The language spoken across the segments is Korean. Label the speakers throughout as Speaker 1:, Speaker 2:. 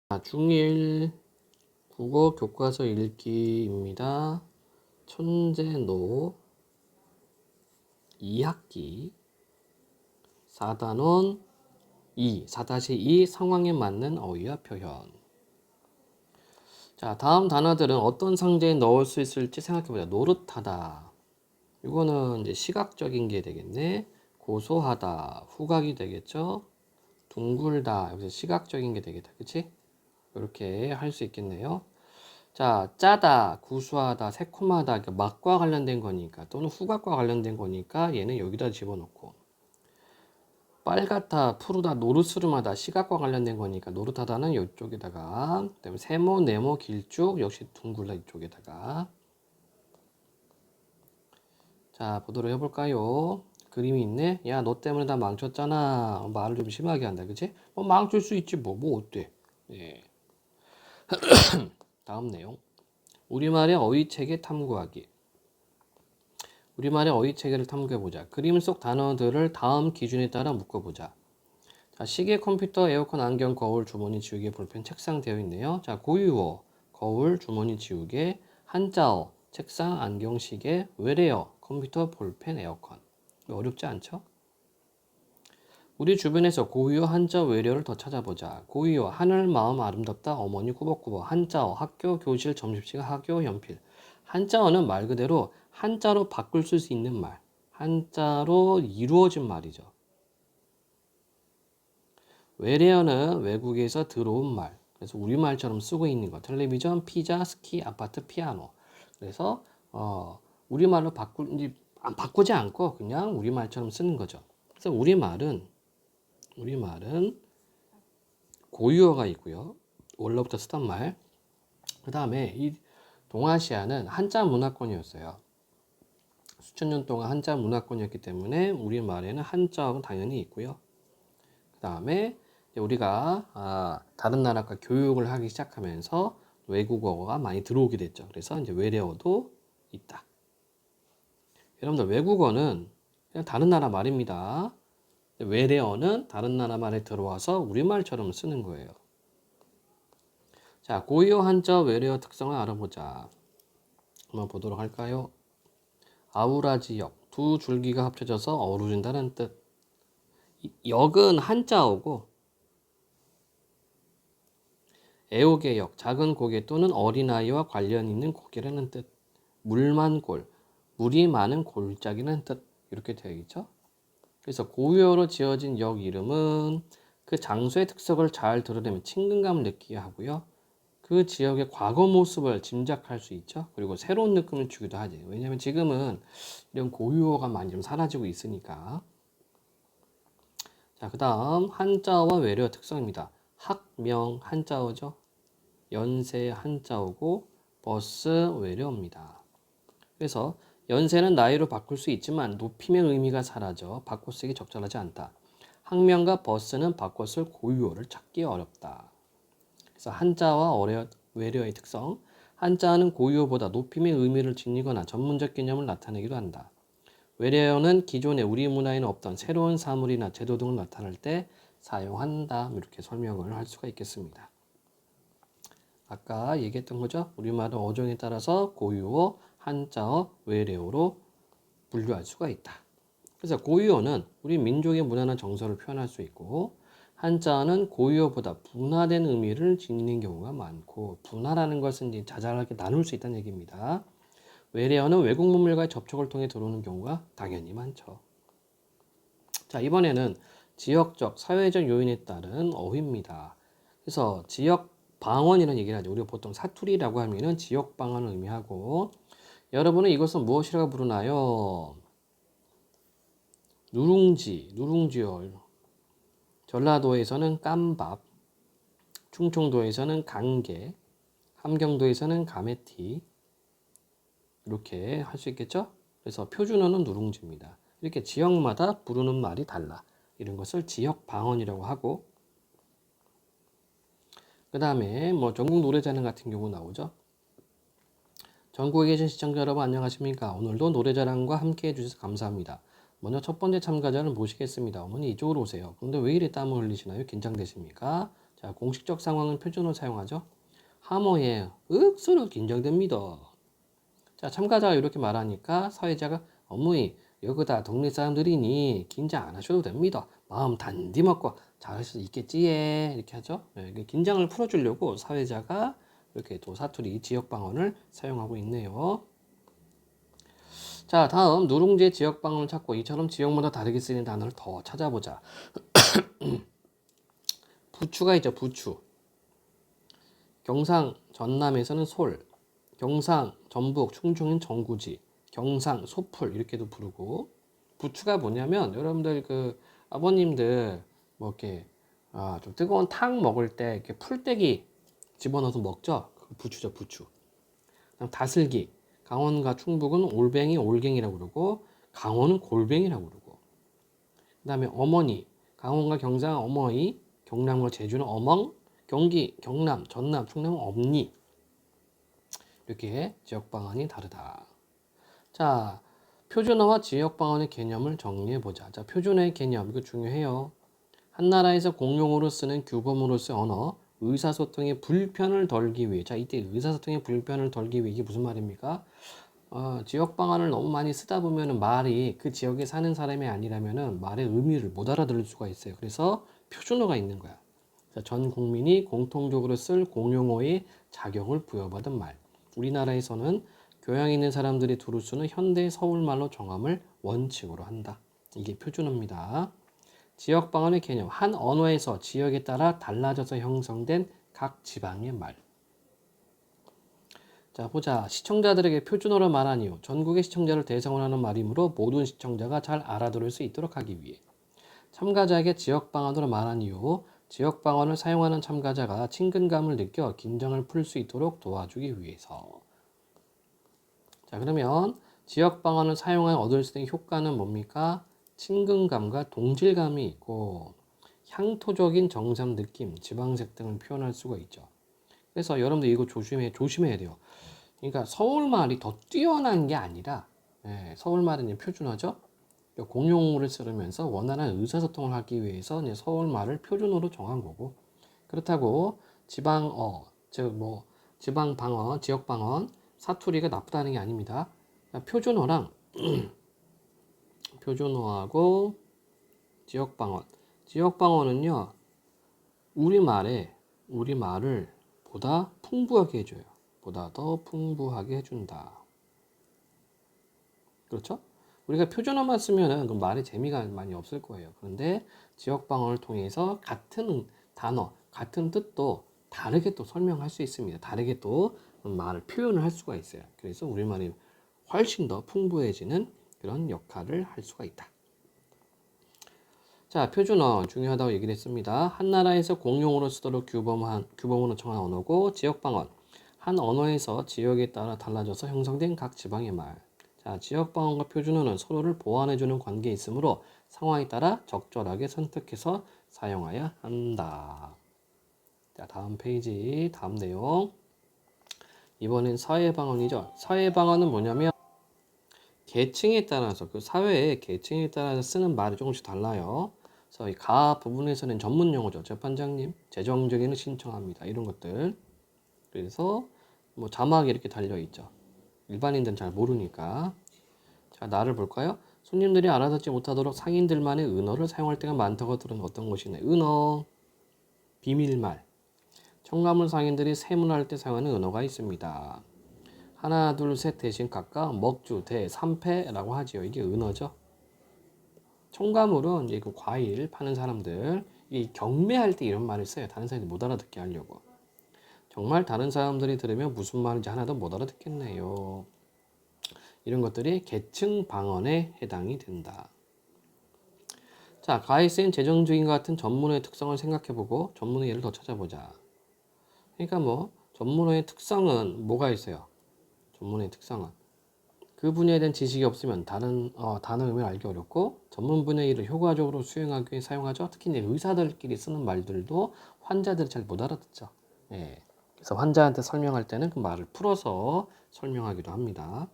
Speaker 1: 중1 국어 교과서 읽기입니다. 천재노 2학기 4단원 4-2 상황에 맞는 어휘와 표현. 자, 다음 단어들은 어떤 상자에 넣을 수 있을지 생각해보자. 노릇하다. 이거는 이제 시각적인 게 되겠네. 고소하다. 후각이 되겠죠. 둥글다. 여기서 시각적인 게 되겠다. 그치? 이렇게 할 수 있겠네요. 자, 짜다, 구수하다, 새콤하다, 그러니까 맛과 관련된 거니까 또는 후각과 관련된 거니까 얘는 여기다 집어넣고, 빨갛다, 푸르다, 노르스름하다, 시각과 관련된 거니까 노릇하다는 이쪽에다가, 그다음에 세모, 네모, 길쭉 역시 둥글다 이쪽에다가. 자, 보도록 해볼까요? 그림이 있네. 야, 너 때문에 다 망쳤잖아. 말을 좀 심하게 한다, 그치? 망칠 수 있지 뭐 어때? 네. 다음 내용. 우리말의 어휘체계 탐구하기. 우리말의 어휘체계를 탐구해보자. 그림 속 단어들을 다음 기준에 따라 묶어보자. 자, 시계, 컴퓨터, 에어컨, 안경, 거울, 주머니, 지우개, 볼펜, 책상 되어 있네요. 자, 고유어, 거울, 주머니, 지우개, 한자어, 책상, 안경, 시계, 외래어, 컴퓨터, 볼펜, 에어컨. 어렵지 않죠? 우리 주변에서 고유어, 한자, 외래어를 더 찾아보자. 고유어, 하늘, 마음, 아름답다, 어머니, 꾸벅꾸벅. 한자어, 학교, 교실, 점심시간, 학교, 연필. 한자어는 말 그대로 한자로 바꿀 수 있는 말. 한자로 이루어진 말이죠. 외래어는 외국에서 들어온 말. 그래서 우리말처럼 쓰고 있는 거. 텔레비전, 피자, 스키, 아파트, 피아노. 그래서 우리말로 바꾸지 않고 그냥 우리말처럼 쓰는 거죠. 그래서 우리말은 고유어가 있고요. 원래부터 쓰던 말. 그 다음에 이 동아시아는 한자 문화권이었어요. 수천 년 동안 한자 문화권이었기 때문에 우리말에는 한자어는 당연히 있고요. 그 다음에 우리가 다른 나라과 교육을 하기 시작하면서 외국어가 많이 들어오게 됐죠. 그래서 이제 외래어도 있다. 여러분들 외국어는 그냥 다른 나라 말입니다. 외래어는 다른 나라 말에 들어와서 우리말처럼 쓰는 거예요. 자, 고유어, 한자, 외래어 특성을 알아보자. 한번 보도록 할까요? 아우라지역, 두 줄기가 합쳐져서 어우러진다는 뜻. 역은 한자어고, 애호개역, 작은 고개 또는 어린아이와 관련 있는 고개라는 뜻. 물만골, 물이 많은 골짜기라는 뜻. 이렇게 되어 있죠. 그래서 고유어로 지어진 역 이름은 그 장소의 특색을 잘 드러내면 친근감을 느끼게 하고요. 그 지역의 과거 모습을 짐작할 수 있죠. 그리고 새로운 느낌을 주기도 하지. 왜냐하면 지금은 이런 고유어가 많이 좀 사라지고 있으니까. 자, 그 다음 한자어와 외래어 특성입니다. 학명 한자어죠. 연세 한자어고 버스 외래어입니다. 그래서 연세는 나이로 바꿀 수 있지만 높임의 의미가 사라져 바꿔 쓰기 적절하지 않다. 학명과 버스는 바꿔 쓸 고유어를 찾기 어렵다. 그래서 한자와 외래어의 특성. 한자는 고유어보다 높임의 의미를 지니거나 전문적 개념을 나타내기도 한다. 외래어는 기존의 우리 문화에는 없던 새로운 사물이나 제도 등을 나타낼 때 사용한다. 이렇게 설명을 할 수가 있겠습니다. 아까 얘기했던 거죠. 우리말은 어종에 따라서 고유어, 한자어, 외래어로 분류할 수가 있다. 그래서 고유어는 우리 민족의 문화나 정서를 표현할 수 있고, 한자어는 고유어보다 분화된 의미를 지니는 경우가 많고, 분화라는 것은 이제 자잘하게 나눌 수 있다는 얘기입니다. 외래어는 외국 문물과의 접촉을 통해 들어오는 경우가 당연히 많죠. 자, 이번에는 지역적, 사회적 요인에 따른 어휘입니다. 그래서 지역 방언이라는 얘기를 하죠. 우리가 보통 사투리라고 하면은 지역 방언을 의미하고, 여러분은 이것은 무엇이라고 부르나요? 누룽지요. 전라도에서는 깜밥, 충청도에서는 강개, 함경도에서는 가메티. 이렇게 할 수 있겠죠? 그래서 표준어는 누룽지입니다. 이렇게 지역마다 부르는 말이 달라. 이런 것을 지역 방언이라고 하고, 그 다음에 전국 노래자랑 같은 경우 나오죠. 전국에 계신 시청자 여러분 안녕하십니까? 오늘도 노래자랑과 함께 해주셔서 감사합니다. 먼저 첫 번째 참가자를 모시겠습니다. 어머니 이쪽으로 오세요. 근데 왜 이래 땀을 흘리시나요? 긴장되십니까? 자, 공식적 상황은 표준어를 사용하죠. 하모예요. 억수로 긴장됩니다. 자, 참가자가 이렇게 말하니까 사회자가 어머니 여기다 동네 사람들이니 긴장 안 하셔도 됩니다. 마음 단디 먹고 잘할 수 있겠지 예. 이렇게 하죠. 네, 긴장을 풀어주려고 사회자가 이렇게 또 사투리 지역 방언을 사용하고 있네요. 자, 다음 누룽지의 지역 방언을 찾고 이처럼 지역마다 다르게 쓰이는 단어를 더 찾아보자. 부추가 있죠. 부추. 경상 전남에서는 솔, 경상 전북 충청인 정구지, 경상 소풀 이렇게도 부르고. 부추가 뭐냐면 여러분들 그 아버님들 뭐 이렇게 좀 뜨거운 탕 먹을 때 이렇게 풀떼기 집어넣어서 먹죠. 그 부추죠. 부추. 그다음 다슬기. 강원과 충북은 올뱅이 올갱이라고 그러고 강원은 골뱅이라고 그러고. 그다음에 어머니. 강원과 경상 어머니, 경남과 제주는 어멍, 경기, 경남, 전남, 충남은 엄니. 이렇게 지역 방언이 다르다. 자, 표준어와 지역 방언의 개념을 정리해 보자. 자, 표준어의 개념 이거 중요해요. 한 나라에서 공용어로 쓰는 규범으로서의 언어, 의사소통의 불편을 덜기 위해. 자, 이때 의사소통의 불편을 덜기 위해 이게 무슨 말입니까? 지역 방언을 너무 많이 쓰다 보면은 말이 그 지역에 사는 사람이 아니라면은 말의 의미를 못 알아들을 수가 있어요. 그래서 표준어가 있는 거야. 자, 전 국민이 공통적으로 쓸 공용어의 자격을 부여받은 말. 우리나라에서는 교양 있는 사람들이 두루 쓰는 현대 서울말로 정함을 원칙으로 한다. 이게 표준어입니다. 지역 방언의 개념. 한 언어에서 지역에 따라 달라져서 형성된 각 지방의 말. 자, 보자. 시청자들에게 표준어로 말한 이유. 전국의 시청자를 대상으로 하는 말이므로 모든 시청자가 잘 알아들을 수 있도록 하기 위해. 참가자에게 지역 방언으로 말한 이유. 지역 방언을 사용하는 참가자가 친근감을 느껴 긴장을 풀 수 있도록 도와주기 위해서. 자, 그러면 지역 방언을 사용하여 얻을 수 있는 효과는 뭡니까? 친근감과 동질감이 있고 향토적인 정삼 느낌, 지방색 등을 표현할 수가 있죠. 그래서 여러분들 이거 조심해야 돼요. 그러니까 서울말이 더 뛰어난 게 아니라 서울말은 표준어죠. 공용어를 쓰면서 원활한 의사소통을 하기 위해서 서울말을 표준어로 정한 거고, 그렇다고 지방어, 즉 뭐 지방방언, 지역방언, 사투리가 나쁘다는 게 아닙니다. 표준어랑 표준어하고 지역방언은요 우리말을 보다 풍부하게 해줘요. 보다 더 풍부하게 해준다. 그렇죠? 우리가 표준어만 쓰면은 그 말의 재미가 많이 없을 거예요. 그런데 지역방언을 통해서 같은 단어, 같은 뜻도 다르게 또 설명할 수 있습니다. 다르게 또 말을 표현을 할 수가 있어요. 그래서 우리말이 훨씬 더 풍부해지는 그런 역할을 할 수가 있다. 자, 표준어 중요하다고 얘기를 했습니다. 한 나라에서 공용어로 쓰도록 규범으로 정한 언어고, 지역방언. 한 언어에서 지역에 따라 달라져서 형성된 각 지방의 말. 자, 지역방언과 표준어는 서로를 보완해주는 관계에 있으므로 상황에 따라 적절하게 선택해서 사용해야 한다. 자, 다음 페이지, 다음 내용. 이번엔 사회방언이죠. 사회방언은 뭐냐면 계층에 따라서 그 사회의 계층에 따라서 쓰는 말이 조금씩 달라요. 그래서 이 가 부분에서는 전문 용어죠. 재판장님, 재정적인 신청합니다. 이런 것들. 그래서 뭐 자막이 이렇게 달려 있죠. 일반인들은 잘 모르니까. 자, 나를 볼까요? 손님들이 알아듣지 못하도록 상인들만의 은어를 사용할 때가 많다고 들은 어떤 것이네. 은어, 비밀말. 청가물 상인들이 세문할 때 사용하는 은어가 있습니다. 하나, 둘, 셋 대신 각각 먹주, 대, 삼패라고 하지요. 이게 은어죠. 첨가물은 이제 그 과일 파는 사람들, 이 경매할 때 이런 말을 써요. 다른 사람들이 못 알아듣게 하려고. 정말 다른 사람들이 들으면 무슨 말인지 하나도 못 알아듣겠네요. 이런 것들이 계층 방언에 해당이 된다. 자, 가에 쓰인 재정적인 것 같은 전문어의 특성을 생각해보고 전문어 예를 더 찾아보자. 그러니까 뭐 전문어의 특성은 뭐가 있어요? 전문어의 특성은 그 분야에 대한 지식이 없으면 다른 단어 의미를 알기 어렵고, 전문 분야의 일을 효과적으로 수행하기 위해 사용하죠. 특히 이제 의사들끼리 쓰는 말들도 환자들이 잘 못 알아듣죠. 예. 그래서 환자한테 설명할 때는 그 말을 풀어서 설명하기도 합니다.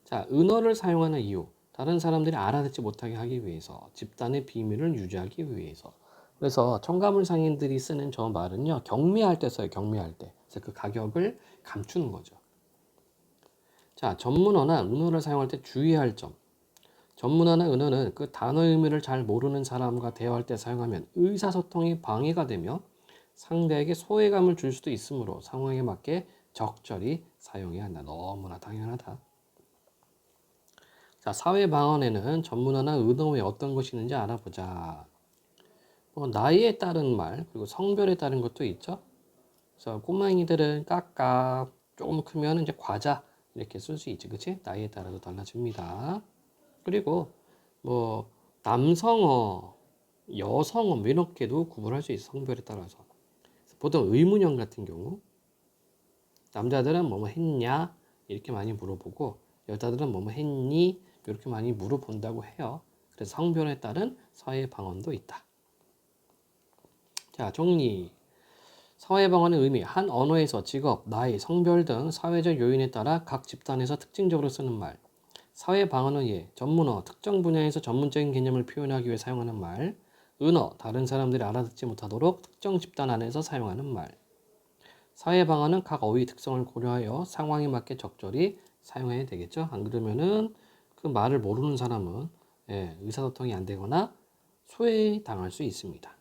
Speaker 1: 자, 은어를 사용하는 이유. 다른 사람들이 알아듣지 못하게 하기 위해서, 집단의 비밀을 유지하기 위해서. 그래서 첨가물 상인들이 쓰는 저 말은요, 경매할 때 써요. 경매할 때. 그래서 그 가격을 감추는 거죠. 자, 전문어나 은어를 사용할 때 주의할 점. 전문어나 은어는 그 단어의 의미를 잘 모르는 사람과 대화할 때 사용하면 의사소통이 방해가 되며 상대에게 소외감을 줄 수도 있으므로 상황에 맞게 적절히 사용해야 한다. 너무나 당연하다. 자, 사회방언에는 전문어나 은어 외에 어떤 것이 있는지 알아보자. 나이에 따른 말, 그리고 성별에 따른 것도 있죠. 그래서 꼬맹이들은 까까, 조금 크면 이제 과자 이렇게 쓸 수 있지, 그치? 나이에 따라서 달라집니다. 그리고 뭐 남성어, 여성어 뭐 이렇게도 구분할 수 있어, 성별에 따라서. 보통 의문형 같은 경우 남자들은 뭐뭐 했냐 이렇게 많이 물어보고 여자들은 뭐뭐 했니 이렇게 많이 물어본다고 해요. 그래서 성별에 따른 사회 방언도 있다. 자, 정리. 사회 방언의 의미, 한 언어에서 직업, 나이, 성별 등 사회적 요인에 따라 각 집단에서 특징적으로 쓰는 말. 사회 방언은 예, 전문어, 특정 분야에서 전문적인 개념을 표현하기 위해 사용하는 말. 은어, 다른 사람들이 알아듣지 못하도록 특정 집단 안에서 사용하는 말. 사회 방언은 각 어휘 특성을 고려하여 상황에 맞게 적절히 사용해야 되겠죠. 안 그러면은 그 말을 모르는 사람은 예, 의사소통이 안 되거나 소외당할 수 있습니다.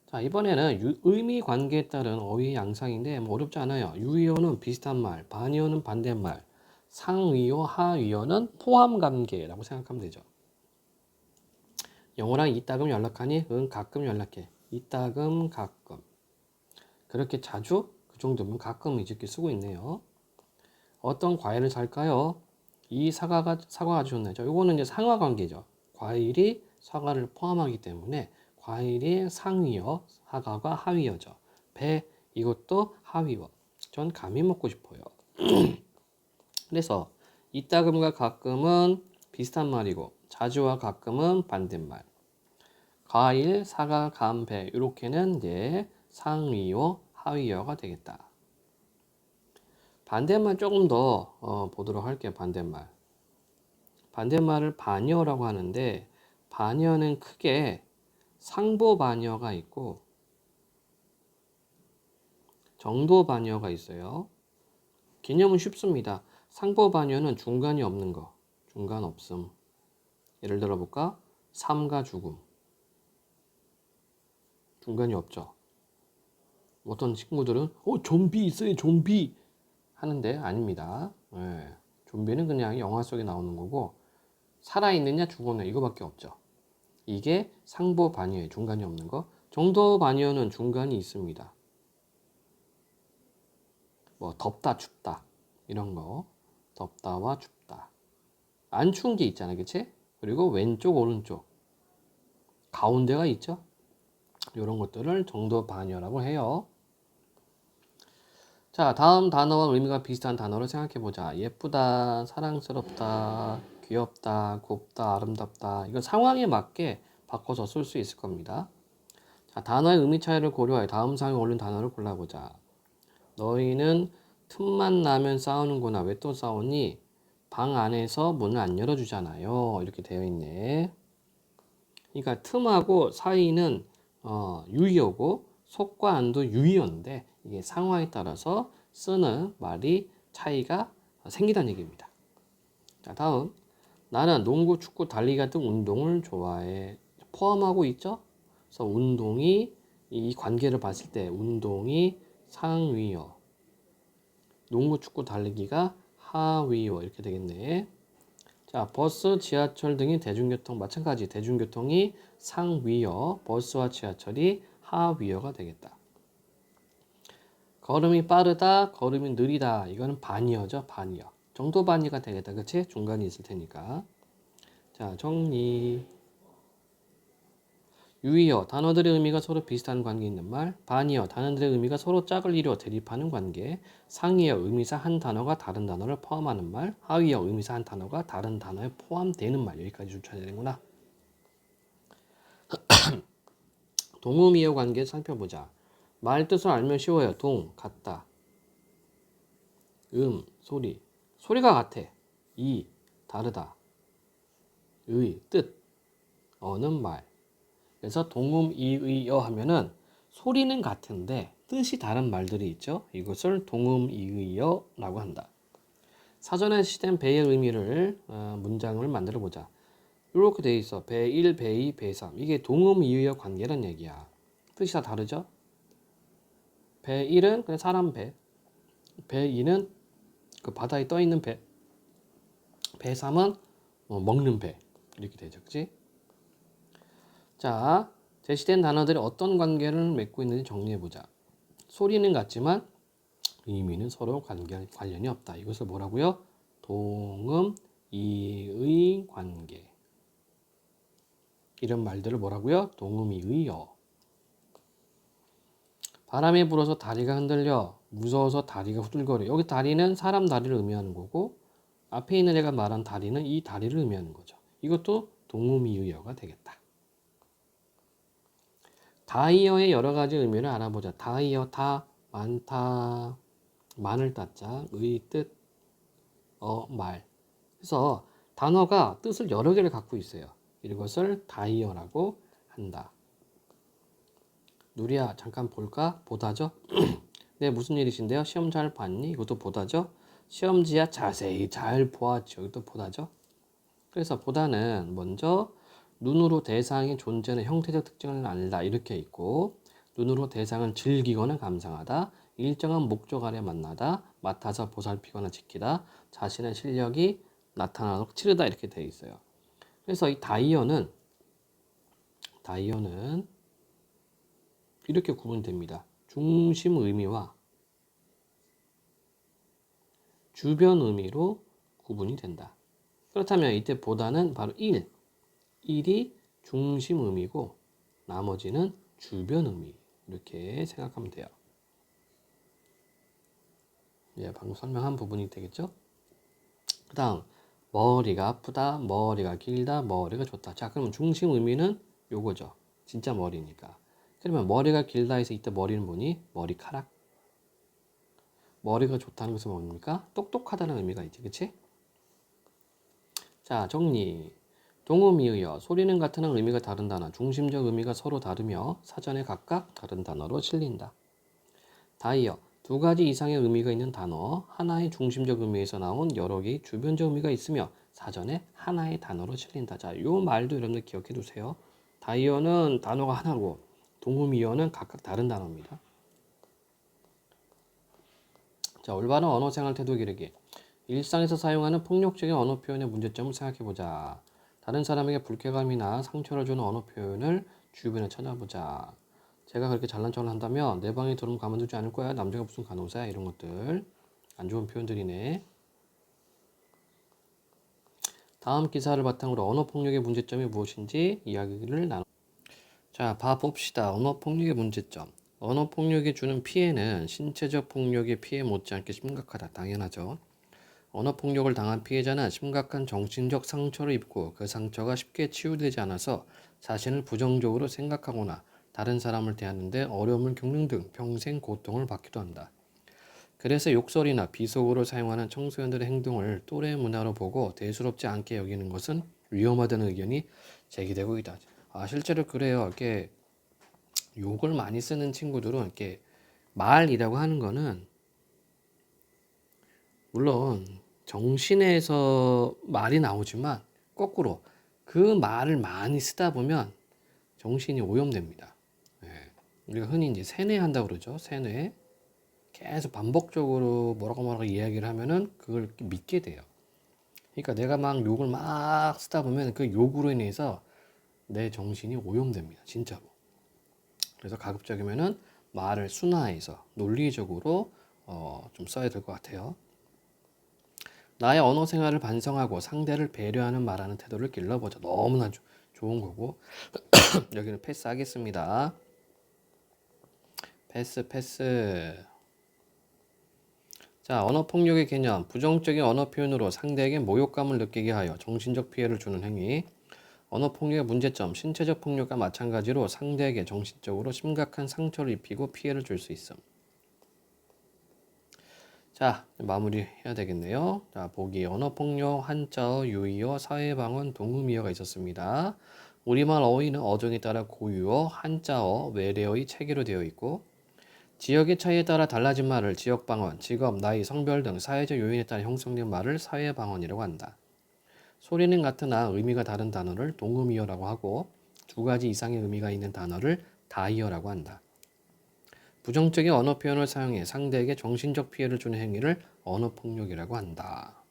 Speaker 1: 자, 이번에는 의미 관계에 따른 어휘 양상인데 뭐 어렵지 않아요. 유의어는 비슷한 말, 반의어는 반대말, 상위어, 하위어는 포함 관계라고 생각하면 되죠. 영호랑 이따금 연락하니? 응, 가끔 연락해. 이따금, 가끔. 그렇게 자주? 그 정도면 가끔 이렇게 쓰고 있네요. 어떤 과일을 살까요? 이 사과가 아주 좋네. 이거는 이제 상하 관계죠. 과일이 사과를 포함하기 때문에 과일이 상위어, 사과가 하위어죠. 배 이것도 하위어. 전 감이 먹고 싶어요. 그래서 이따금과 가끔은 비슷한 말이고 자주와 가끔은 반대말. 과일, 사과, 감, 배 이렇게는 이제 상위어, 하위어가 되겠다. 반대말 조금 더 보도록 할게요. 반대말. 반대말을 반여라고 하는데 반여는 크게 상보 반여가 있고 정도 반여가 있어요. 개념은 쉽습니다. 상보 반여는 중간이 없는 거. 중간 없음. 예를 들어 볼까? 삶과 죽음. 중간이 없죠. 어떤 친구들은 좀비 있어요. 좀비 하는데 아닙니다. 예, 좀비는 그냥 영화 속에 나오는 거고 살아있느냐 죽었냐 이거밖에 없죠. 이게 상보 반여의 중간이 없는 거. 정도 반여는 중간이 있습니다. 뭐 덥다 춥다 이런 거. 덥다와 춥다. 안 추운 게 있잖아요. 그치? 그리고 왼쪽 오른쪽 가운데가 있죠. 이런 것들을 정도 반여라고 해요. 자, 다음 단어와 의미가 비슷한 단어를 생각해 보자. 예쁘다, 사랑스럽다, 귀엽다, 곱다, 아름답다. 이거 상황에 맞게 바꿔서 쓸 수 있을 겁니다. 자, 단어의 의미 차이를 고려해 다음 상에 어울리는 단어를 골라보자. 너희는 틈만 나면 싸우는구나. 왜 또 싸우니? 방 안에서 문을 안 열어주잖아요. 이렇게 되어 있네. 그러니까 틈하고 사이는 유의어고 속과 안도 유의어인데 이게 상황에 따라서 쓰는 말이 차이가 생기다는 얘기입니다. 자, 다음. 나는 농구, 축구, 달리기 같은 운동을 좋아해. 포함하고 있죠? 그래서 운동이 이 관계를 봤을 때 운동이 상위어, 농구, 축구, 달리기가 하위어 이렇게 되겠네. 자, 버스, 지하철 등이 대중교통 마찬가지 대중교통이 상위어, 버스와 지하철이 하위어가 되겠다. 걸음이 빠르다, 걸음이 느리다. 이거는 반이어죠, 반이어. 정도 반이가 되겠다, 그치? 중간이 있을 테니까. 자, 정리. 유의어, 단어들의 의미가 서로 비슷한 관계 있는 말. 반이어, 단어들의 의미가 서로 짝을 이루어 대립하는 관계. 상이어, 의미사 한 단어가 다른 단어를 포함하는 말. 하위어, 의미사 한 단어가 다른 단어에 포함되는 말. 여기까지 주셔야 되는구나. 동음이어 관계 살펴보자. 말 뜻을 알면 쉬워요. 동, 같다. 소리. 소리가 같아. 다르다. 뜻. 어는 말. 그래서 동음이의어 하면은 소리는 같은데 뜻이 다른 말들이 있죠. 이것을 동음이의어라고 한다. 사전에 시된 배의 의미를 문장을 만들어 보자. 이렇게 돼 있어. 배 1, 배 2, 배 3. 이게 동음이의어 관계란 얘기야. 뜻이 다 다르죠? 배 1은 그냥 사람 배. 배 2는 그 바다에 떠 있는 배. 배 3은 먹는 배. 이렇게 되죠. 그치? 자, 제시된 단어들이 어떤 관계를 맺고 있는지 정리해 보자. 소리는 같지만 의미는 서로 관련이 없다. 이것을 뭐라고요? 동음 이의 관계. 이런 말들을 뭐라고요? 동음이의어. 바람이 불어서 다리가 흔들려. 무서워서 다리가 후들거려. 여기 다리는 사람 다리를 의미하는 거고 앞에 있는 애가 말한 다리는 이 다리를 의미하는 거죠. 이것도 동음이의어가 되겠다. 다이어의 여러 가지 의미를 알아보자. 다이어, 다, 많다, 많을 따자, 의, 뜻, 말. 그래서 단어가 뜻을 여러 개를 갖고 있어요. 이것을 다이어라고 한다. 누리야, 잠깐 볼까? 보다죠? 네, 무슨 일이신데요? 시험 잘 봤니? 이것도 보다죠? 시험지야, 자세히 잘 보았죠. 이것도 보다죠? 그래서 보다는 먼저 눈으로 대상의 존재는 형태적 특징을 알다 이렇게 있고, 눈으로 대상을 즐기거나 감상하다, 일정한 목적 아래 만나다, 맡아서 보살피거나 지키다, 자신의 실력이 나타나도록 치르다 이렇게 되어 있어요. 그래서 이 다이어는 이렇게 구분됩니다. 중심 의미와 주변 의미로 구분이 된다. 그렇다면 이때 보다는 바로 1이 중심 의미고 나머지는 주변 의미 이렇게 생각하면 돼요. 예, 방금 설명한 부분이 되겠죠? 그 다음 머리가 아프다, 머리가 길다, 머리가 좋다. 자, 그러면 중심 의미는 요거죠. 진짜 머리니까. 그러면 머리가 길다 해서 이때 머리는 뭐니? 머리카락. 머리가 좋다는 것은 뭡니까? 똑똑하다는 의미가 있지, 그치? 자, 정리. 동음이의어, 소리는 같으나 의미가 다른 단어, 중심적 의미가 서로 다르며 사전에 각각 다른 단어로 실린다. 다이어, 두 가지 이상의 의미가 있는 단어, 하나의 중심적 의미에서 나온 여러 개의 주변적 의미가 있으며 사전에 하나의 단어로 실린다. 자, 요 말도 여러분들 기억해 두세요. 다이어는 단어가 하나고 동음이어는 각각 다른 단어입니다. 자, 올바른 언어 생활 태도 기르기. 일상에서 사용하는 폭력적인 언어 표현의 문제점을 생각해 보자. 다른 사람에게 불쾌감이나 상처를 주는 언어 표현을 주변에 찾아보자. 제가 그렇게 잘난 척을 한다면 내 방에 들어오면 가만두지 않을 거야. 남자가 무슨 간호사야. 이런 것들. 안 좋은 표현들이네. 다음 기사를 바탕으로 언어 폭력의 문제점이 무엇인지 이야기를 나눠. 자, 봐봅시다. 언어 폭력의 문제점. 언어 폭력이 주는 피해는 신체적 폭력의 피해 못지않게 심각하다. 당연하죠. 언어 폭력을 당한 피해자는 심각한 정신적 상처를 입고 그 상처가 쉽게 치유되지 않아서 자신을 부정적으로 생각하거나 다른 사람을 대하는데 어려움을 겪는 등 평생 고통을 받기도 한다. 그래서 욕설이나 비속어로 사용하는 청소년들의 행동을 또래 문화로 보고 대수롭지 않게 여기는 것은 위험하다는 의견이 제기되고 있다. 실제로 그래요. 이렇게 욕을 많이 쓰는 친구들은 이렇게 말이라고 하는 거는 물론 정신에서 말이 나오지만 거꾸로 그 말을 많이 쓰다 보면 정신이 오염됩니다. 예. 우리가 흔히 이제 세뇌한다고 그러죠. 세뇌. 계속 반복적으로 뭐라고 이야기를 하면은 그걸 믿게 돼요. 그러니까 내가 막 욕을 막 쓰다 보면 그 욕으로 인해서 내 정신이 오염됩니다. 진짜로. 그래서 가급적이면은 말을 순화해서 논리적으로 좀 써야 될 것 같아요. 나의 언어 생활을 반성하고 상대를 배려하는 말하는 태도를 길러보자. 너무나 좋은 거고 여기는 패스하겠습니다. 패스. 자, 언어폭력의 개념. 부정적인 언어 표현으로 상대에게 모욕감을 느끼게 하여 정신적 피해를 주는 행위. 언어폭력의 문제점. 신체적 폭력과 마찬가지로 상대에게 정신적으로 심각한 상처를 입히고 피해를 줄 수 있음. 자, 마무리 해야 되겠네요. 자, 보기 언어폭력, 한자어, 유의어, 사회방언, 동음이어가 있었습니다. 우리말 어휘는 어종에 따라 고유어, 한자어, 외래어의 체계로 되어 있고 지역의 차이에 따라 달라진 말을 지역방언, 직업, 나이, 성별 등 사회적 요인에 따라 형성된 말을 사회방언이라고 한다. 소리는 같으나 의미가 다른 단어를 동음이어라고 하고 두 가지 이상의 의미가 있는 단어를 다이어라고 한다. 부정적인 언어 표현을 사용해 상대에게 정신적 피해를 주는 행위를 언어폭력이라고 한다.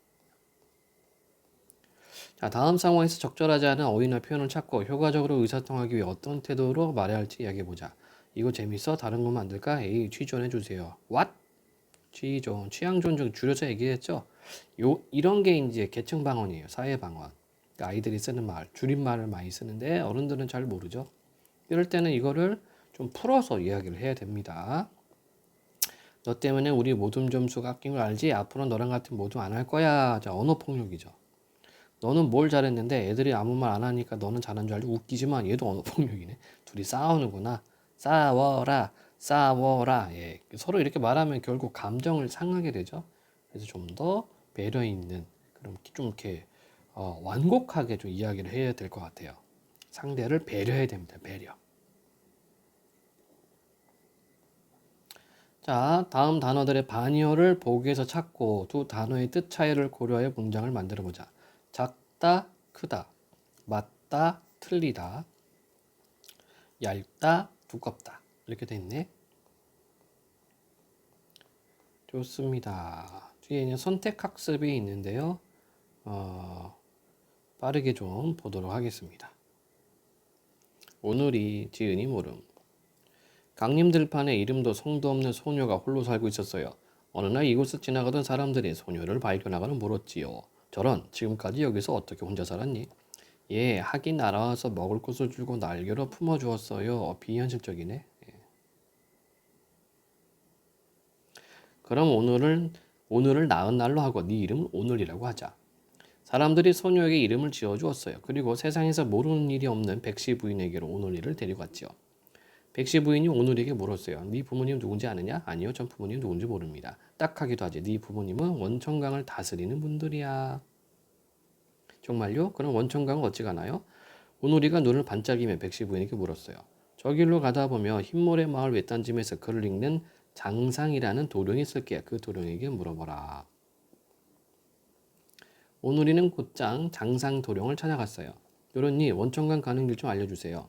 Speaker 1: 자, 다음 상황에서 적절하지 않은 어휘나 표현을 찾고 효과적으로 의사소통하기 위해 어떤 태도로 말해야 할지 이야기해보자. 이거 재밌어? 다른 거 만들까? 에이, 취존해주세요. What? 취존, 취향존 중 줄여서 얘기했죠? 이런 게 이제 계층 방언이에요. 사회 방언. 그러니까 아이들이 쓰는 말, 줄임말을 많이 쓰는데 어른들은 잘 모르죠. 이럴 때는 이거를 좀 풀어서 이야기를 해야 됩니다. 너 때문에 우리 모둠 점수가 깎인 걸 알지? 앞으로 너랑 같은 모둠 안 할 거야. 자, 언어 폭력이죠. 너는 뭘 잘했는데 애들이 아무 말 안 하니까 너는 잘한 줄 알고 웃기지만 얘도 언어 폭력이네. 둘이 싸우는구나. 싸워라. 싸워라. 예. 서로 이렇게 말하면 결국 감정을 상하게 되죠. 그래서 좀 더 배려 있는 그럼 좀 이렇게 완곡하게 좀 이야기를 해야 될 것 같아요. 상대를 배려해야 됩니다. 배려. 자, 다음 단어들의 반의어를 보기에서 찾고 두 단어의 뜻 차이를 고려해 문장을 만들어 보자. 작다, 크다, 맞다, 틀리다, 얇다, 두껍다. 이렇게 돼 있네. 좋습니다. 뒤에는 선택학습이 있는데요. 빠르게 좀 보도록 하겠습니다. 오늘이 지은이 모름. 강림 들판에 이름도 성도 없는 소녀가 홀로 살고 있었어요. 어느 날 이곳을 지나가던 사람들이 소녀를 발견하고는 물었지요. 저런, 지금까지 여기서 어떻게 혼자 살았니? 예, 하긴 날아와서 먹을 것을 주고 날개로 품어주었어요. 비현실적이네. 예. 그럼 오늘을 나은 날로 하고 네 이름은 오늘이라고 하자. 사람들이 소녀에게 이름을 지어주었어요. 그리고 세상에서 모르는 일이 없는 백시 부인에게로 오늘이를 데려갔지요. 백시 부인이 오늘에게 물었어요. 네 부모님 누군지 아느냐? 아니요, 전 부모님 누군지 모릅니다. 딱하기도 하지. 네 부모님은 원천강을 다스리는 분들이야. 정말요? 그럼 원천강은 어찌 가나요? 오늘이가 눈을 반짝이며 백시 부인에게 물었어요. 저 길로 가다 보면 흰모래 마을 외딴짐에서 글을 읽는 장상이라는 도령이 있을게. 그 도령에게 물어보라. 오늘이는 곧장 장상 도령을 찾아갔어요. 도련님, 원천강 가는 길 좀 알려주세요.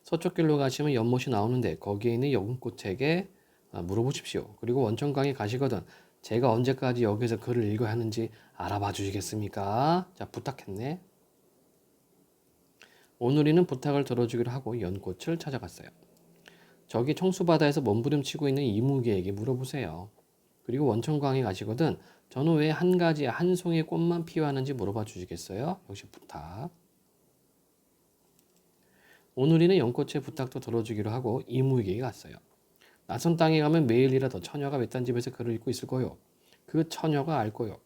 Speaker 1: 서쪽 길로 가시면 연못이 나오는데 거기에 있는 여군꽃에게 물어보십시오. 그리고 원천강에 가시거든 제가 언제까지 여기서 글을 읽어야 하는지 알아봐 주시겠습니까? 자, 부탁했네. 오늘이는 부탁을 들어주기로 하고 연꽃을 찾아갔어요. 저기 청수바다에서 몸부림치고 있는 이무기에게 물어보세요. 그리고 원천강에 가시거든 저는 왜 한 가지 한 송이 꽃만 피워하는지 물어봐 주시겠어요? 역시 부탁. 오늘이는 연꽃의 부탁도 들어주기로 하고 이무에게 갔어요. 낯선 땅에 가면 매일이라도 처녀가 외딴 집에서 글을 읽고 있을 거요. 그 처녀가 알 거요.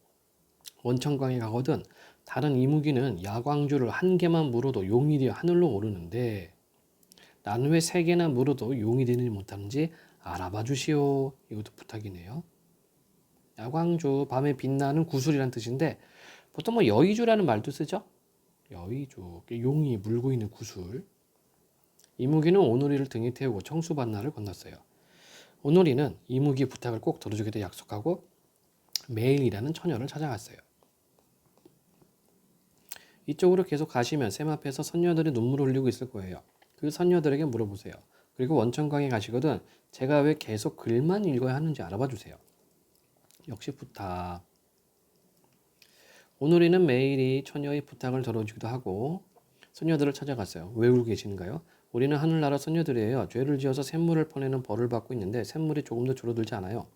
Speaker 1: 원천강에 가거든 다른 이무기는 야광주를 한 개만 물어도 용이 되어 하늘로 오르는데 나는 왜 세 개나 물어도 용이 되지 못하는지 알아봐 주시오. 이것도 부탁이네요. 야광주, 밤에 빛나는 구슬이란 뜻인데 보통 뭐 여의주라는 말도 쓰죠. 여의주, 용이 물고 있는 구슬. 이무기는 오누리를 등에 태우고 청수반나를 건넜어요. 오누리는 이무기 부탁을 꼭 들어주겠다 약속하고 매일 일하는 처녀를 찾아갔어요. 이쪽으로 계속 가시면 샘 앞에서 선녀들이 눈물을 흘리고 있을 거예요. 그 선녀들에게 물어보세요. 그리고 원천강에 가시거든 제가 왜 계속 글만 읽어야 하는지 알아봐 주세요. 역시 부탁. 오누리는 매일이 처녀의 부탁을 들어주기도 하고 선녀들을 찾아갔어요. 왜 울고 계시는가요? 우리는 하늘나라 선녀들이에요. 죄를 지어서 샘물을 퍼내는 벌을 받고 있는데 샘물이 조금도 줄어들지 않아요.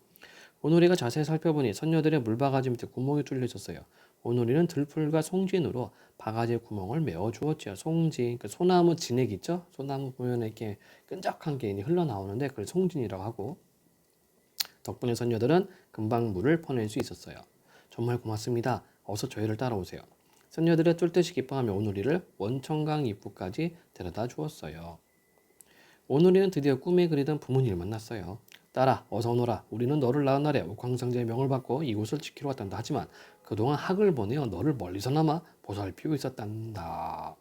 Speaker 1: 오누리가 자세히 살펴보니 선녀들의 물바가지 밑에 구멍이 뚫려 있었어요. 오누리는 들풀과 송진으로 바가지의 구멍을 메워 주었지요. 송진, 그 소나무 진액 있죠? 소나무 보면 이렇게 끈적한 게 흘러나오는데 그걸 송진이라고 하고 덕분에 선녀들은 금방 물을 퍼낼 수 있었어요. 정말 고맙습니다. 어서 저희를 따라오세요. 선녀들의 쫄뜻이 기뻐하며 오누리를 원천강 입구까지 데려다 주었어요. 오누리는 드디어 꿈에 그리던 부모님을 만났어요. 딸아, 어서 오너라. 우리는 너를 낳은 날에 옥황상제의 명을 받고 이곳을 지키러 왔단다. 하지만 그동안 학을 보내어 너를 멀리서나마 보살피고 있었단다.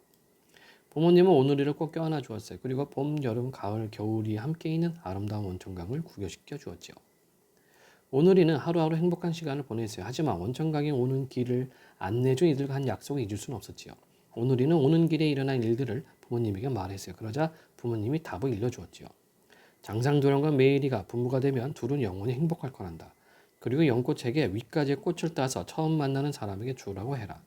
Speaker 1: 부모님은 오누리를 꼭 껴안아 주었어요. 그리고 봄, 여름, 가을, 겨울이 함께 있는 아름다운 원천강을 구경시켜 주었지요. 오누리는 하루하루 행복한 시간을 보냈어요. 하지만 원천강에 오는 길을 안내준 이들과 한 약속을 잊을 수는 없었지요. 오누리는 오는 길에 일어난 일들을 부모님에게 말했어요. 그러자 부모님이 답을 일러주었지요. 장상도령과 메이리가 부부가 되면 둘은 영원히 행복할 거란다. 그리고 연꽃에게 윗가지의 꽃을 따서 처음 만나는 사람에게 주라고 해라.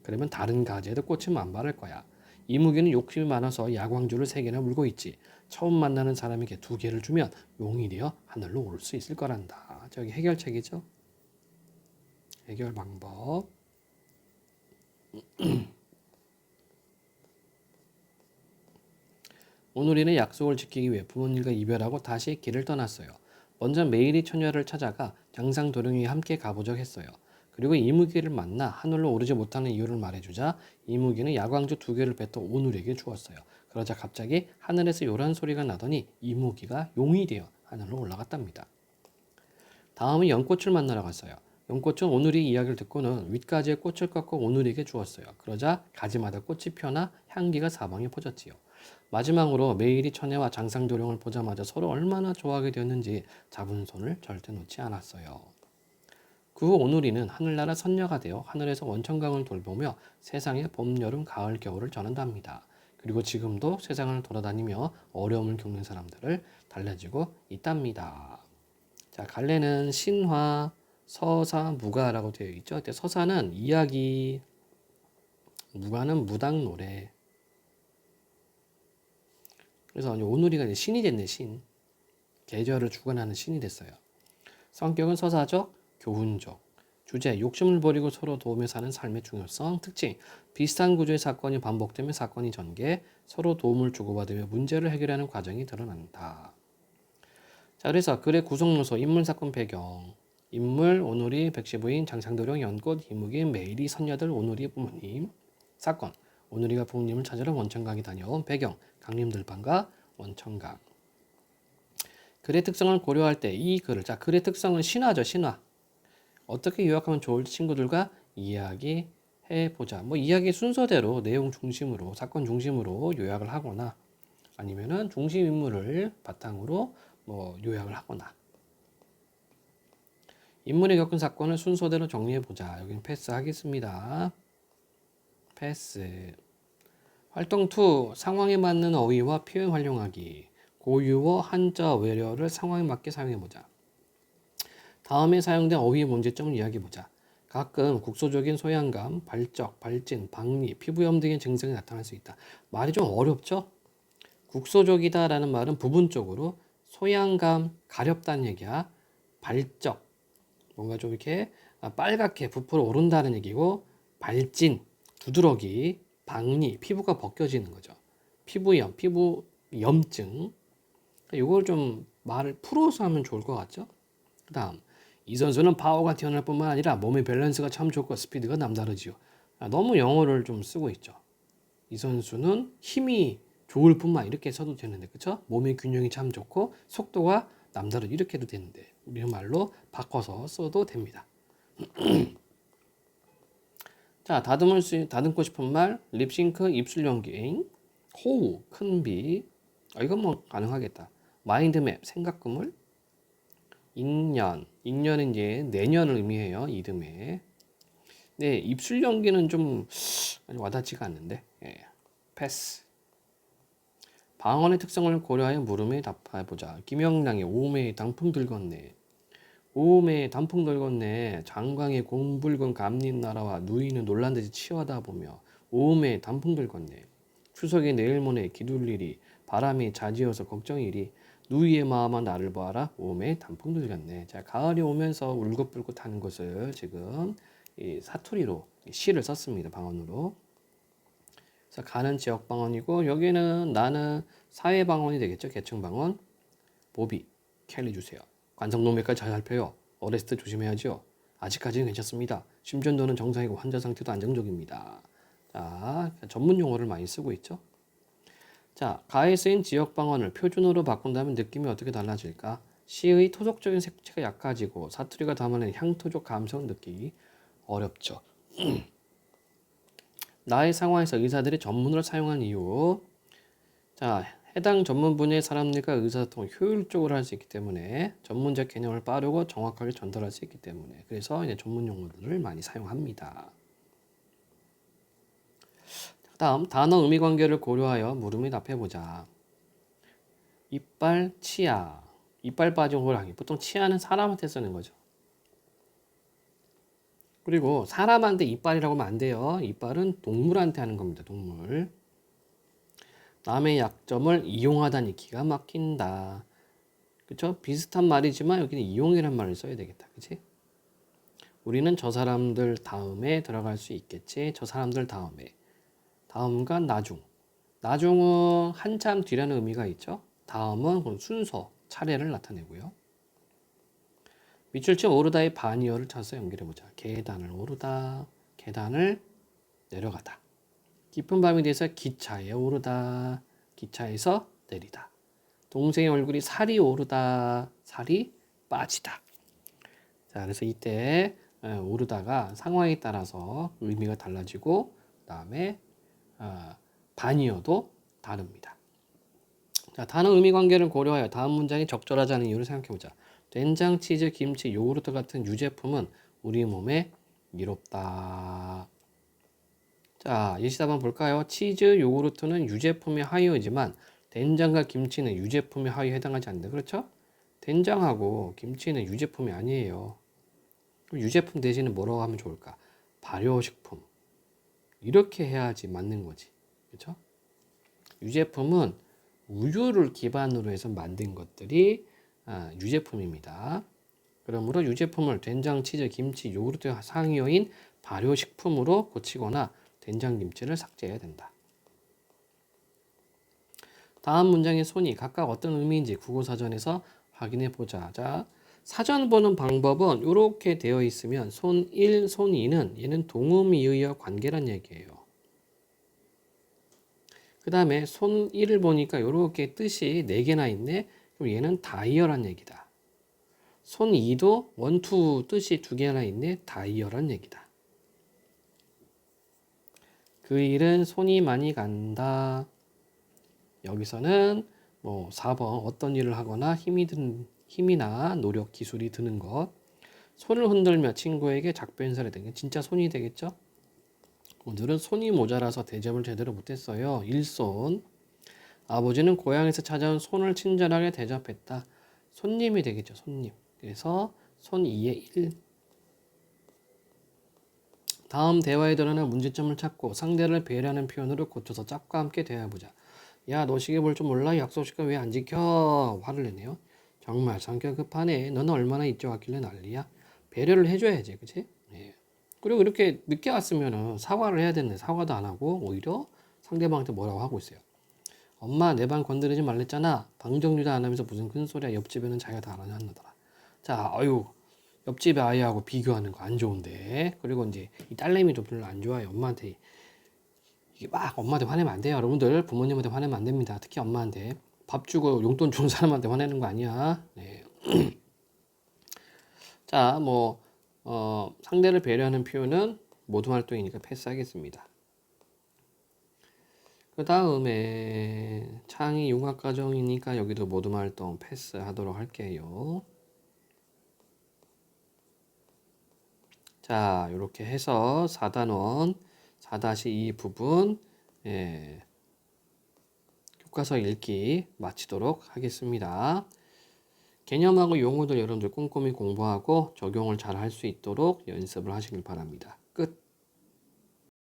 Speaker 1: 그러면 다른 가지에도 꽃이 만발할 거야. 이무기는 욕심이 많아서 야광줄을 3개나 물고 있지. 처음 만나는 사람에게 2개를 주면 용이 되어 하늘로 오를 수 있을 거란다. 저기 해결책이죠. 해결 방법. 오누리는 약속을 지키기 위해 부모님과 이별하고 다시 길을 떠났어요. 먼저 메이리 처녀를 찾아가 장상도령이 함께 가보자고 했어요. 그리고 이무기를 만나 하늘로 오르지 못하는 이유를 말해주자 이무기는 야광주 2개를 뱉어 오누리에게 주었어요. 그러자 갑자기 하늘에서 요란 소리가 나더니 이무기가 용이 되어 하늘로 올라갔답니다. 다음은 연꽃을 만나러 갔어요. 연꽃은 오누리 이야기를 듣고는 윗가지의 꽃을 꺾어 오누리에게 주었어요. 그러자 가지마다 꽃이 펴나 향기가 사방에 퍼졌지요. 마지막으로 메이리 처녀와 장상도령을 보자마자 서로 얼마나 좋아하게 되었는지 잡은 손을 절대 놓지 않았어요. 그 후 오누리는 하늘나라 선녀가 되어 하늘에서 원천강을 돌보며 세상의 봄, 여름, 가을, 겨울을 전한답니다. 그리고 지금도 세상을 돌아다니며 어려움을 겪는 사람들을 달래주고 있답니다. 자, 갈래는 신화, 서사, 무가라고 되어 있죠. 서사는 이야기, 무가는 무당 노래. 그래서 오누리가 이제 신이 됐네, 신. 계절을 주관하는 신이 됐어요. 성격은 서사적, 교훈적. 주제, 욕심을 버리고 서로 도우며 사는 삶의 중요성. 특징, 비슷한 구조의 사건이 반복되며 사건이 전개, 서로 도움을 주고받으며 문제를 해결하는 과정이 드러난다. 자, 그래서 글의 구성 요소, 인물, 사건, 배경. 인물, 오누리, 백시부인, 장상도령, 연꽃, 이무기, 메이리, 선녀들, 오누리 부모님. 사건, 오누리가 부모님을 찾으러 원천강에 다녀온 배경, 강림들판과 원천강. 글의 특성을 고려할 때 이 글을, 자, 글의 특성은 신화죠, 신화. 어떻게 요약하면 좋을지 친구들과 이야기해보자. 뭐 이야기 순서대로 내용 중심으로, 사건 중심으로 요약을 하거나 아니면은 중심 인물을 바탕으로 뭐 요약을 하거나. 인물이 겪은 사건을 순서대로 정리해보자. 여기는 패스하겠습니다. 패스. 활동 2. 상황에 맞는 어휘와 표현 활용하기. 고유어, 한자, 외래어를 상황에 맞게 사용해보자. 다음에 사용된 어휘의 문제점을 이야기해보자. 가끔 국소적인 소양감, 발적, 발진, 박리, 피부염 등의 증상이 나타날 수 있다. 말이 좀 어렵죠? 국소적이다 라는 말은 부분적으로 소양감, 가렵다는 얘기야. 발적, 뭔가 좀 이렇게 빨갛게 부풀어 오른다는 얘기고, 발진, 두드러기, 박리, 피부가 벗겨지는 거죠. 피부염, 피부 염증. 이걸 좀 말을 풀어서 하면 좋을 것 같죠? 그 다음, 이 선수는 파워가 뛰어날 뿐만 아니라 몸의 밸런스가 참 좋고 스피드가 남다르지요. 너무 영어를 좀 쓰고 있죠. 이 선수는 힘이 좋을 뿐만 이렇게 써도 되는데, 그쵸? 몸의 균형이 참 좋고 속도가 남다르 이렇게 해도 되는데 우리는 말로 바꿔서 써도 됩니다. 자, 다듬고 싶은 말, 립싱크, 입술 연기, 호우, 큰 비. 이건 뭐 가능하겠다. 마인드맵, 생각 그물, 익년은 이제 내년을 의미해요. 이듬해. 네, 입술 연기는 좀 와닿지가 않는데. 예, 패스. 방언의 특성을 고려하여 물음에 답해보자. 김영랑의 오메 단풍 들건네. 오메 단풍 들건네. 장광의 공붉은 감림나라와 누이는 놀란듯이 치어다 보며 오메 단풍 들건네. 추석에 내일모레 기둘리리 바람이 자지어서 걱정이리 누이의 마음아 나를 보아라 오메 단풍 들겠네. 자, 가을이 오면서 울긋불긋 하는 것을 지금 이 사투리로 시를 썼습니다. 방언으로. 그래서 가는 지역 방언이고 여기는 나는 사회 방언이 되겠죠. 계층 방언. 보비 켈리 주세요. 관성동맥까지 잘 살펴요. 어렸을 때 조심해야죠. 아직까지는 괜찮습니다. 심전도는 정상이고 환자 상태도 안정적입니다. 자, 전문 용어를 많이 쓰고 있죠. 자, 가에 쓰인 지역 방언을 표준어로 바꾼다면 느낌이 어떻게 달라질까? 시의 토속적인 색채가 약해지고 사투리가 담아낸 향토적 감성을 느끼기 어렵죠. 나의 상황에서 의사들이 전문어를 사용한 이유. 자, 해당 전문 분야의 사람들과 의사소통을 효율적으로 할 수 있기 때문에 전문적 개념을 빠르고 정확하게 전달할 수 있기 때문에 그래서 이제 전문 용어들을 많이 사용합니다. 다음 단어 의미 관계를 고려하여 물음에 답해보자. 이빨, 치아. 이빨 빠진 호랑이. 보통 치아는 사람한테 쓰는 거죠. 그리고 사람한테 이빨이라고 하면 안 돼요. 이빨은 동물한테 하는 겁니다. 동물. 남의 약점을 이용하다니 기가 막힌다. 그쵸? 비슷한 말이지만 여기는 이용이란 말을 써야 되겠다. 그치? 우리는 저 사람들 다음에 들어갈 수 있겠지. 저 사람들 다음에. 다음과 나중. 나중은 한참 뒤라는 의미가 있죠. 다음은 순서, 차례를 나타내고요. 밑줄치 오르다의 반이어를 찾아서 연결해보자. 계단을 오르다, 계단을 내려가다. 깊은 밤이 돼서 기차에 오르다, 기차에서 내리다. 동생의 얼굴이 살이 오르다, 살이 빠지다. 자, 그래서 이때 오르다가 상황에 따라서 의미가 달라지고 그 다음에 반이어도 다릅니다. 자, 단어 의미 관계를 고려하여 다음 문장이 적절하지 않은 이유를 생각해보자. 된장, 치즈, 김치, 요구르트 같은 유제품은 우리 몸에 이롭다. 자, 예시답 한번 볼까요? 치즈, 요구르트는 유제품의 하위이지만 된장과 김치는 유제품의 하위에 해당하지 않는다. 그렇죠? 된장하고 김치는 유제품이 아니에요. 그럼 유제품 대신에 뭐라고 하면 좋을까? 발효식품. 이렇게 해야지 맞는 거지. 그렇죠? 유제품은 우유를 기반으로 해서 만든 것들이 유제품입니다. 그러므로 유제품을 된장, 치즈, 김치, 요구르트 상위어인 발효식품으로 고치거나 된장김치를 삭제해야 된다. 다음 문장의 손이 각각 어떤 의미인지 국어사전에서 확인해 보자. 자, 사전 보는 방법은 이렇게 되어 있으면 손 1, 손 2는 얘는 동음이의어 관계란 얘기예요. 그 다음에 손 1을 보니까 이렇게 뜻이 4개나 있네. 그럼 얘는 다이어란 얘기다. 손 2도 원투 뜻이 2개나 있네. 다이어란 얘기다. 그 일은 손이 많이 간다. 여기서는 뭐 4번 어떤 일을 하거나 힘이나 노력, 기술이 드는 것. 손을 흔들며 친구에게 작별 인사를 해야 되는 진짜 손이 되겠죠? 오늘은 손이 모자라서 대접을 제대로 못했어요. 일손. 아버지는 고향에서 찾아온 손을 친절하게 대접했다. 손님이 되겠죠. 손님. 그래서 손 2의 1. 다음 대화에 드러난 문제점을 찾고 상대를 배려하는 표현으로 고쳐서 짝과 함께 대화해보자. 야, 너 시계 볼 줄 몰라? 약속 시간 왜 안 지켜? 화를 내네요. 정말 성격 급하네. 너는 얼마나 일찍 왔길래 난리야? 배려를 해줘야지. 그치? 예. 그리고 이렇게 늦게 왔으면 사과를 해야 되는데 사과도 안 하고 오히려 상대방한테 뭐라고 하고 있어요. 엄마 내 방 건드리지 말랬잖아. 방 정리도 안 하면서 무슨 큰 소리야. 옆집에는 자기가 다 알아서 한다더라. 자, 아유, 옆집 아이하고 비교하는 거 안 좋은데. 그리고 이제 이 딸내미도 별로 안 좋아요. 엄마한테 이게 막 엄마한테 화내면 안 돼요. 여러분들 부모님한테 화내면 안 됩니다. 특히 엄마한테 밥 주고 용돈 주는 사람한테 화내는 거 아니야. 네. 자, 뭐 상대를 배려하는 표현은 모든 활동이니까 패스하겠습니다. 그 다음에 창의 융합과정이니까 여기도 모든 활동 패스하도록 할게요. 자, 이렇게 해서 4단원 4-2 부분 교과서 읽기 마치도록 하겠습니다. 개념하고 용어들 여러분들 꼼꼼히 공부하고 적용을 잘 할 수 있도록 연습을 하시길 바랍니다. 끝.